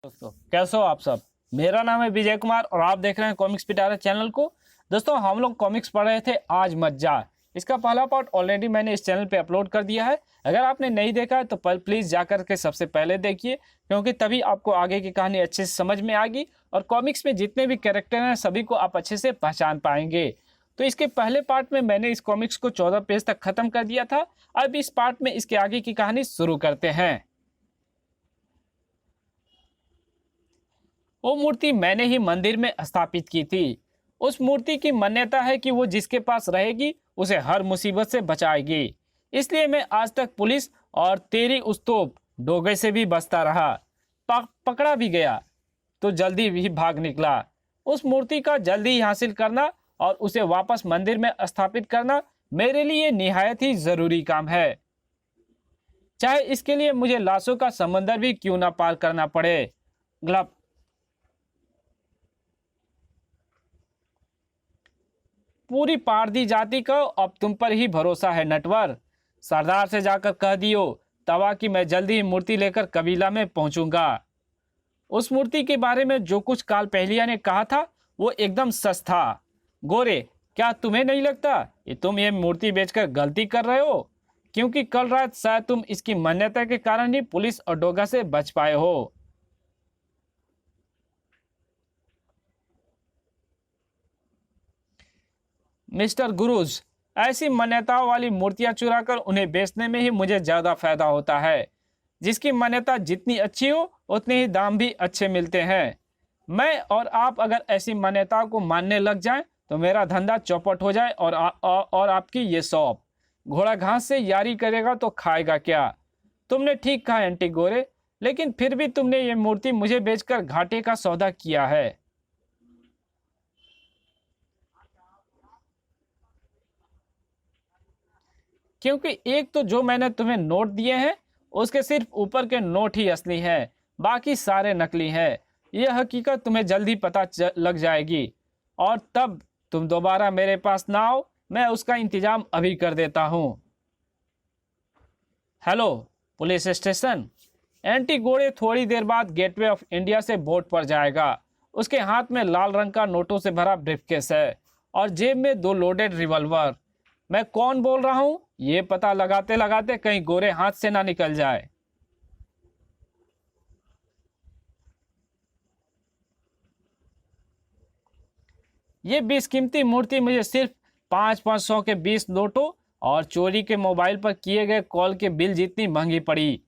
दोस्तों कैसे हो आप सब। मेरा नाम है विजय कुमार और आप देख रहे हैं कॉमिक्स पिटारा चैनल को। दोस्तों हम लोग कॉमिक्स पढ़ रहे थे आज मज्जा। इसका पहला पार्ट ऑलरेडी मैंने इस चैनल पे अपलोड कर दिया है। अगर आपने नहीं देखा है तो प्लीज़ जाकर के सबसे पहले देखिए, क्योंकि तभी आपको आगे की कहानी अच्छे से समझ में आएगी और कॉमिक्स में जितने भी कैरेक्टर हैं सभी को आप अच्छे से पहचान पाएंगे। तो इसके पहले पार्ट में मैंने इस कॉमिक्स को 14 पेज तक खत्म कर दिया था। अब इस पार्ट में इसके आगे की कहानी शुरू करते हैं। वो मूर्ति मैंने ही मंदिर में स्थापित की थी। उस मूर्ति की मान्यता है कि वो जिसके पास रहेगी उसे हर मुसीबत से बचाएगी। इसलिए मैं आज तक पुलिस और तेरी उस तोप डोगे से भी बचता रहा। पकड़ा भी गया तो जल्दी भी भाग निकला। उस मूर्ति का जल्दी ही हासिल करना और उसे वापस मंदिर में स्थापित करना मेरे लिए निहायत ही जरूरी काम है, चाहे इसके लिए मुझे लाशों का समंदर भी क्यों ना पार करना पड़े। ग्लब पूरी पारदी जाति को अब तुम पर ही भरोसा है नटवर। सरदार से जाकर कह दियो तवा कि मैं जल्दी ही मूर्ति लेकर कबीला में पहुंचूंगा। उस मूर्ति के बारे में जो कुछ काल पहलिया ने कहा था वो एकदम सच था। गोरे, क्या तुम्हें नहीं लगता कि तुम ये मूर्ति बेचकर गलती कर रहे हो? क्योंकि कल रात शायद तुम इसकी मान्यता के कारण ही पुलिस और डोगा से बच पाए हो। मिस्टर गुरुज, ऐसी मान्यताओं वाली मूर्तियां चुराकर उन्हें बेचने में ही मुझे ज्यादा फायदा होता है। जिसकी मान्यता जितनी अच्छी हो उतने ही दाम भी अच्छे मिलते हैं। मैं और आप अगर ऐसी मान्यताओं को मानने लग जाएं तो मेरा धंधा चौपट हो जाए और आपकी ये शॉप। घोड़ा घास से यारी करेगा तो खाएगा क्या? तुमने ठीक कहा एंटी गोरे, लेकिन फिर भी तुमने ये मूर्ति मुझे बेचकर घाटे का सौदा किया है। क्योंकि एक तो जो मैंने तुम्हें नोट दिए हैं उसके सिर्फ ऊपर के नोट ही असली हैं, बाकी सारे नकली हैं। यह हकीकत तुम्हें जल्दी पता लग जाएगी और तब तुम दोबारा मेरे पास ना आओ। मैं उसका इंतजाम अभी कर देता हूँ। Hello police station. एंटी गोरे थोड़ी देर बाद गेटवे ऑफ इंडिया से बोट पर जाएगा। उसके हाथ में लाल रंग का नोटों से भरा ब्रीफकेस है और जेब में 2 लोडेड रिवॉल्वर। मैं कौन बोल रहा हूं ये पता लगाते लगाते कहीं गोरे हाथ से ना निकल जाए। ये बेशकीमती मूर्ति मुझे सिर्फ 500 के 20 नोटों और चोरी के मोबाइल पर किए गए कॉल के बिल जितनी महंगी पड़ी।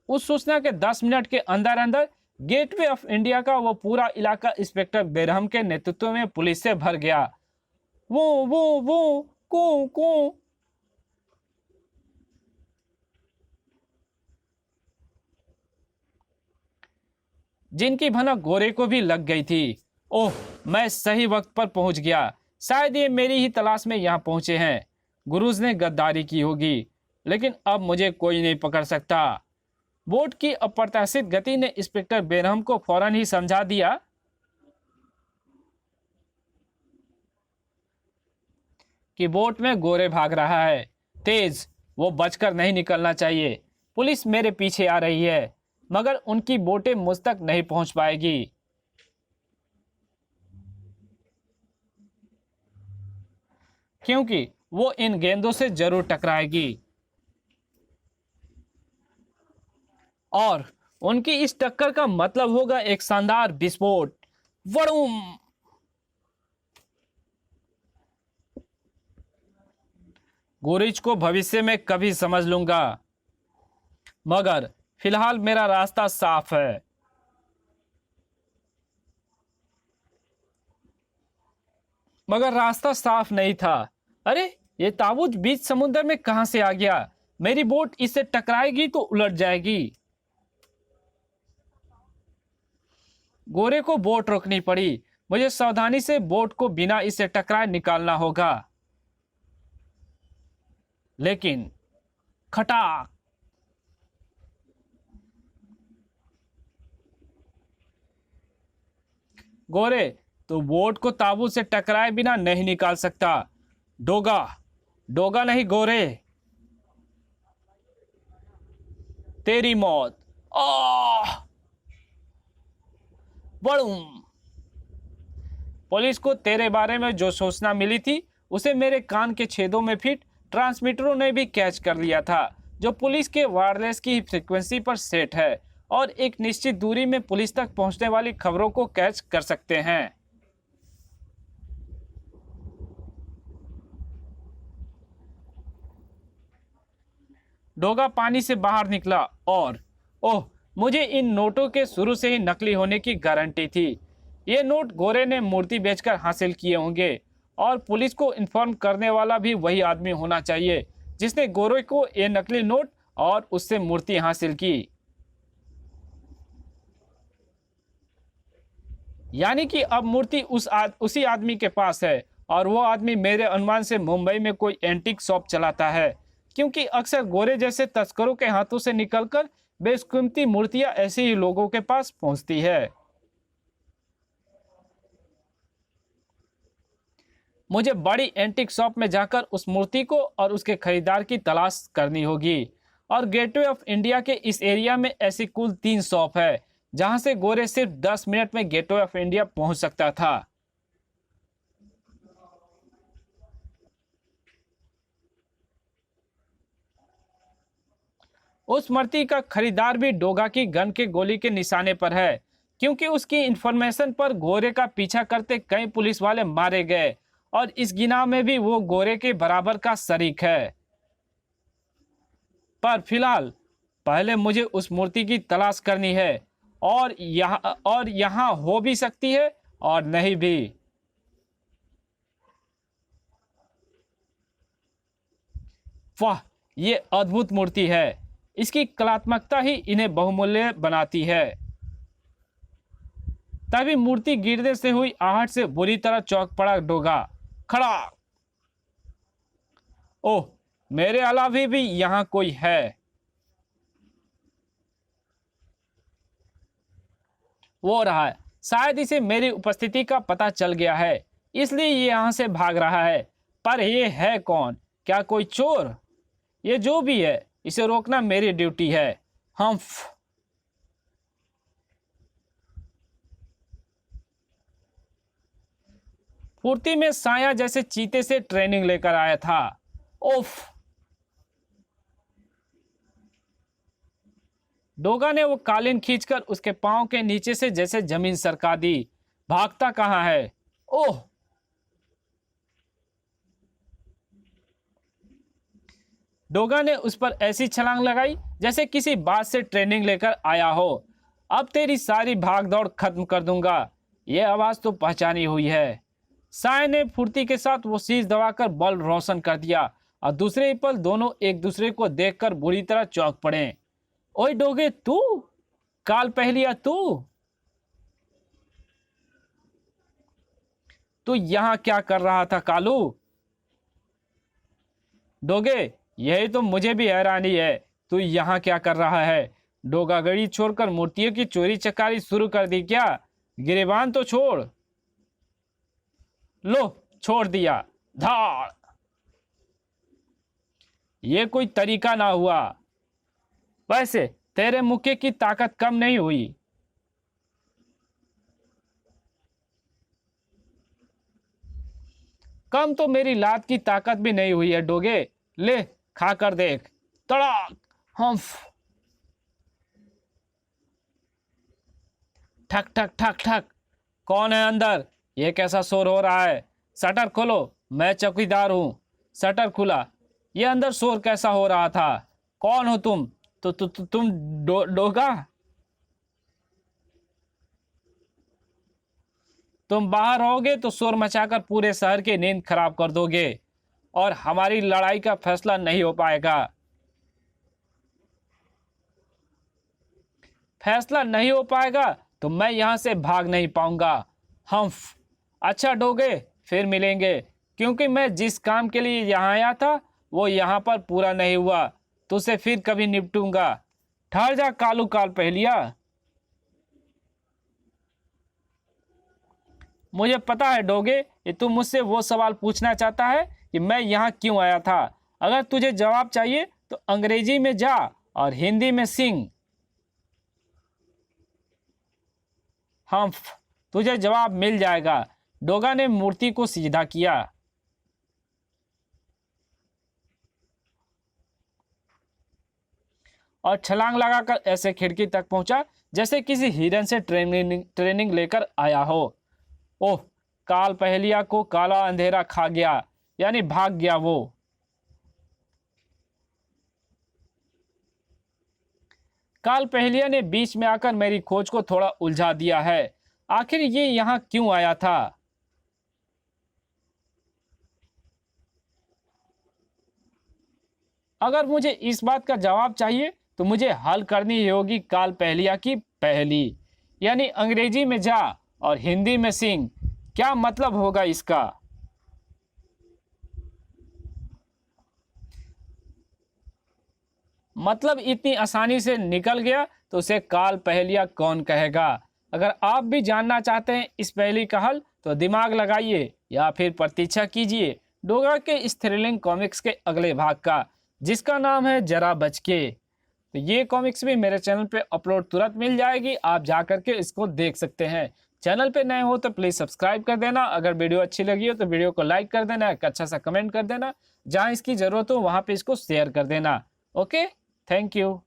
उस सूचना के 10 मिनट के अंदर अंदर गेटवे ऑफ इंडिया का वो पूरा इलाका इंस्पेक्टर बेरहम के नेतृत्व में पुलिस से भर गया। वो को जिनकी भनक गोरे को भी लग गई थी। ओह, मैं सही वक्त पर पहुंच गया। शायद ये मेरी ही तलाश में यहाँ पहुंचे हैं। गुरुज ने गद्दारी की होगी, लेकिन अब मुझे कोई नहीं पकड़ सकता। बोट की अप्रत्याशित गति ने इंस्पेक्टर बेरहम को फौरन ही समझा दिया कि बोट में गोरे भाग रहा है। तेज, वो बचकर नहीं निकलना चाहिए। पुलिस मेरे पीछे आ रही है, मगर उनकी बोटें मुझ तक नहीं पहुंच पाएगी। क्योंकि वो इन गेंदों से जरूर टकराएगी और उनकी इस टक्कर का मतलब होगा एक शानदार विस्फोट। वड़ूम! गुरिज को भविष्य में कभी समझ लूंगा, मगर फिलहाल मेरा रास्ता साफ है। मगर रास्ता साफ नहीं था। अरे, ये ताबूत बीच समुद्र में कहां से आ गया? मेरी बोट इससे टकराएगी तो उलट जाएगी। गोरे को बोट रोकनी पड़ी। मुझे सावधानी से बोट को बिना इसे टकराए निकालना होगा। लेकिन खटाक! गोरे, तो बोट को ताबूत से टकराए बिना नहीं निकाल सकता। डोगा, डोगा नहीं गोरे। तेरी मौत। आह! बड़ूम! पुलिस को तेरे बारे में जो सूचना मिली थी उसे मेरे कान के छेदों में फिट ट्रांसमीटरों ने भी कैच कर लिया था, जो पुलिस के वायरलेस की फ्रीक्वेंसी पर सेट है और एक निश्चित दूरी में पुलिस तक पहुंचने वाली खबरों को कैच कर सकते हैं। डोगा पानी से बाहर निकला और ओह, मुझे इन नोटों के शुरू से ही नकली होने की गारंटी थी। ये नोट गोरे ने मूर्ति बेचकर हासिल किए होंगे और पुलिस को इन्फॉर्म करने वाला भी वही आदमी होना चाहिए जिसने गोरे को ये नकली नोट और उससे मूर्ति हासिल की। यानी कि अब मूर्ति उसी आदमी के पास है और वो आदमी मेरे अनुमान से मुंबई में कोई एंटीक शॉप चलाता है, क्योंकि अक्सर गोरे जैसे तस्करों के हाथों से निकलकर बेशकीमती मूर्तियां ऐसे ही लोगों के पास पहुंचती है। मुझे बड़ी एंटीक शॉप में जाकर उस मूर्ति को और उसके खरीदार की तलाश करनी होगी और गेटवे ऑफ इंडिया के इस एरिया में ऐसी कुल 3 शॉप है जहां से गोरे सिर्फ 10 मिनट में गेटवे ऑफ इंडिया पहुंच सकता था। उस मूर्ति का खरीदार भी डोगा की गन के गोली के निशाने पर है, क्योंकि उसकी इंफॉर्मेशन पर गोरे का पीछा करते कई पुलिस वाले मारे गए और इस गिनाव में भी वो गोरे के बराबर का शरीक है। पर फिलहाल पहले मुझे उस मूर्ति की तलाश करनी है और यहाँ हो भी सकती है और नहीं भी। वाह, ये अद्भुत मूर्ति है। इसकी कलात्मकता ही इन्हें बहुमूल्य बनाती है। तभी मूर्ति गिरने से हुई आहट से बुरी तरह चौंक पड़ा डोगा। खड़ा! ओह, मेरे अलावा भी यहाँ कोई है। वो रहा है, शायद इसे मेरी उपस्थिति का पता चल गया है, इसलिए ये यहाँ से भाग रहा है। पर ये है कौन? क्या कोई चोर? ये जो भी है, इसे रोकना मेरी ड्यूटी है। हम्फ! फुर्ती में साया जैसे चीते से ट्रेनिंग लेकर आया था। ओफ! डोगा ने वो कालीन खींचकर उसके पांव के नीचे से जैसे जमीन सरका दी। भागता कहाँ है? ओह! डोगा ने उस पर ऐसी छलांग लगाई जैसे किसी बात से ट्रेनिंग लेकर आया हो। अब तेरी सारी भाग दौड़ खत्म कर दूंगा। ये आवाज तो पहचानी हुई है। साय ने फुर्ती के साथ वो शीश दबाकर बल्ब रोशन कर दिया और दूसरे ही पल दोनों एक दूसरे को देखकर बुरी तरह चौंक पड़े। ओए डोगे, तू? काल पहलिया तू यहाँ क्या कर रहा था कालू? डोगे, यही तो मुझे भी हैरानी है, तू यहाँ क्या कर रहा है? डोगा गड़ी छोड़कर मूर्तियों की चोरी चकारी शुरू कर दी क्या? गिरेबान तो छोड़। लो, छोड़ दिया। धाड़! ये कोई तरीका ना हुआ। वैसे तेरे मुक्के की ताकत कम नहीं हुई। कम तो मेरी लात की ताकत भी नहीं हुई है डोगे। ले, खा कर देख। तड़ाक! हम्फ! ठक ठक ठक ठक। कौन है अंदर? ये कैसा शोर हो रहा है? शटर खोलो, मैं चौकीदार हूं। शटर खुला। ये अंदर शोर कैसा हो रहा था? कौन हो तुम? तुम डोगा? तुम बाहर रहोगे तो शोर मचाकर पूरे शहर की नींद खराब कर दोगे और हमारी लड़ाई का फैसला नहीं हो पाएगा। फैसला नहीं हो पाएगा तो मैं यहां से भाग नहीं पाऊंगा। हम्फ! अच्छा डोगे, फिर मिलेंगे, क्योंकि मैं जिस काम के लिए यहाँ आया था वो यहाँ पर पूरा नहीं हुआ। तुझसे फिर कभी निपटूंगा। ठहर जा कालू काल पहलिया। मुझे पता है डोगे कि तू मुझसे वो सवाल पूछना चाहता है कि मैं यहाँ क्यों आया था। अगर तुझे जवाब चाहिए तो अंग्रेजी में जा और हिंदी में सिंह। हम्फ, तुझे जवाब मिल जाएगा। डोगा ने मूर्ति को सीधा किया। और छलांग लगाकर ऐसे खिड़की तक पहुंचा जैसे किसी हिरन से ट्रेनिंग लेकर आया हो। ओह, काल पहेलिया को काला अंधेरा खा गया, यानी भाग गया वो। काल पहेलिया ने बीच में आकर मेरी खोज को थोड़ा उलझा दिया है। आखिर ये यहां क्यों आया था? अगर मुझे इस बात का जवाब चाहिए तो मुझे हल करनी होगी काल पहेलिया की पहेली, यानी अंग्रेजी में जा और हिंदी में सिंह। क्या मतलब होगा इसका? मतलब इतनी आसानी से निकल गया तो उसे काल पहेलिया कौन कहेगा? अगर आप भी जानना चाहते हैं इस पहेली का हल तो दिमाग लगाइए या फिर प्रतीक्षा कीजिए डोगा के इस थ्रिलिंग कॉमिक्स के अगले भाग का, जिसका नाम है जरा बच के। तो ये कॉमिक्स भी मेरे चैनल पे अपलोड तुरंत मिल जाएगी, आप जा करके इसको देख सकते हैं। चैनल पे नए हो तो प्लीज़ सब्सक्राइब कर देना। अगर वीडियो अच्छी लगी हो तो वीडियो को लाइक कर देना, एक अच्छा सा कमेंट कर देना, जहाँ इसकी ज़रूरत हो वहाँ पे इसको शेयर कर देना। Okay, thank you.